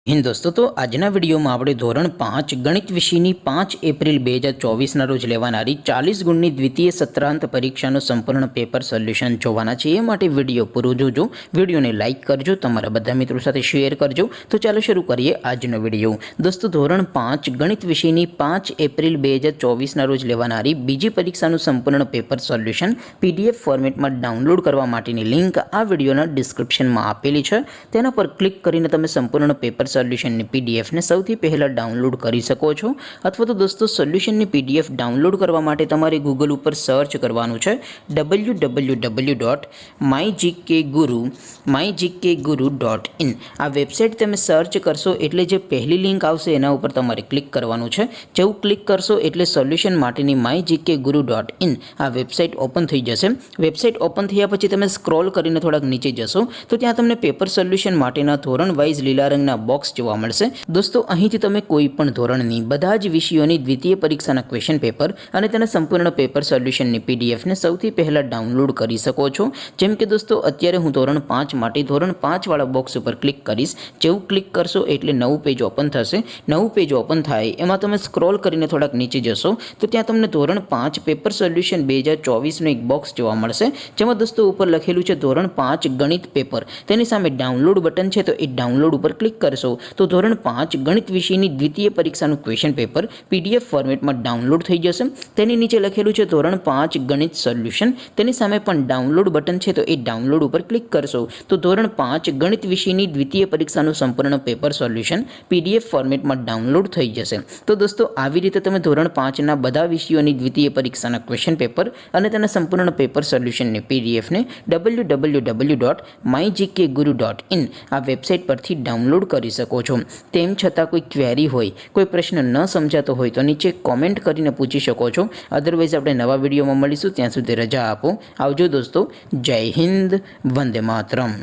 हिंद दोस्तों, तो आजना विडियो में આપણે ધોરણ 5 ગણિત વિષયની 5 એપ્રિલ 2024 રોજ લેવાનારી 40 ગુણની દ્વિતીય સત્રાંત પરીક્ષાનું સંપૂર્ણ પેપર સોલ્યુશન જોવાના છે। એ માટે વિડિયો પૂરો જોજો, વિડિયોને લાઈક કરજો, તમારા બધા મિત્રો સાથે શેર કરજો। તો ચાલો શરૂ કરીએ આજનો વિડિયો। દોસ્તો, ધોરણ 5 ગણિત વિષયની 5 એપ્રિલ 2024 રોજ લેવાનારી બીજી પરીક્ષાનું સંપૂર્ણ પેપર સોલ્યુશન પીડીએફ ફોર્મેટમાં ડાઉનલોડ કરવા માટેની લિંક આ વિડિયોના ડિસ્ક્રિપ્શનમાં આપેલી છે। તેના પર ક્લિક કરીને તમે સંપૂર્ણ પેપર સોલ્યુશનની પીડીએફ ને સૌથી પહેલા ડાઉનલોડ કરી શકો છો। અથવા તો દોસ્તો, સોલ્યુશનની પીડીએફ ડાઉનલોડ કરવા માટે તમારે ગૂગલ ઉપર સર્ચ કરવાનું છે www.mygkguru.in। આ વેબસાઇટ તમે સર્ચ કરશો એટલે જે પહેલી લિંક આવશે એના ઉપર તમારે ક્લિક કરવાનું છે। જેવું ક્લિક કરશો એટલે સોલ્યુશન માટેની mygkguru.in આ વેબસાઇટ ઓપન થઈ જશે। વેબસાઇટ ઓપન થયા પછી તમે સ્ક્રોલ કરીને થોડાક નીચે જશો તો ત્યાં તમને પેપર સોલ્યુશન માટેના ધોરણ વાઇઝ લીલા રંગના બોક્સ જોવા મળશે। દોસ્તો, અહીંથી તમે કોઈ પણ ધોરણની બધા જ વિષયોની દ્વિતીય પરીક્ષાના ક્વેશ્ચન પેપર અને તેના સંપૂર્ણ પેપર સોલ્યુશનની પીડીએફને સૌથી પહેલા ડાઉનલોડ કરી શકો છો। જેમ કે દોસ્તો, અત્યારે હું ધોરણ 5 માટે ધોરણ 5 વાળા બોક્સ ઉપર ક્લિક કરીશ। જેવું ક્લિક કરશો એટલે નવું પેજ ઓપન થશે। નવું પેજ ઓપન થાય એમાં તમે સ્ક્રોલ કરીને થોડાક નીચે જશો તો ત્યાં તમને ધોરણ 5 પેપર સોલ્યુશન 2024નું એક બોક્સ જોવા મળશે, જેમાં દોસ્તો ઉપર લખેલું છે ધોરણ 5 ગણિત પેપર। તેની સામે ડાઉનલોડ બટન છે, તો એ ડાઉનલોડ ઉપર ક્લિક કરશો તો ધોરણ 5 ગણિત વિષયની દ્વિતીય પરીક્ષાનું ક્વેશ્ચન પેપર પીડીએફ ફોર્મેટમાં ડાઉનલોડ થઈ જશે। તેની નીચે લખેલું છે ધોરણ 5 ગણિત સોલ્યુશન। તેની સામે પણ ડાઉનલોડ બટન છે, તો એ ડાઉનલોડ ઉપર ક્લિક કરશો તો ધોરણ 5 ગણિત વિષયની દ્વિતીય પરીક્ષાનું સંપૂર્ણ પેપર સોલ્યુશન પીડીએફ ફોર્મેટમાં ડાઉનલોડ થઈ જશે। તો દોસ્તો, આવી રીતે તમે ધોરણ 5ના બધા વિષયોની દ્વિતીય પરીક્ષાના ક્વેશ્ચન પેપર અને તેના સંપૂર્ણ પેપર સોલ્યુશનની પીડીએફને www.mygkguru.in આ વેબસાઇટ પરથી ડાઉનલોડ કરી શકો છો। તેમ છતાં કોઈ ક્વેરી હોય, કોઈ પ્રશ્ન ન સમજાતો હોય તો નીચે કોમેન્ટ કરીને પૂછી શકો છો। અધરવાઇઝ આપણે નવા વિડીયોમાં મળીશું, ત્યાં સુધી રજા આપો। આવજો દોસ્તો, જય હિન્દ, વંદે માતરમ।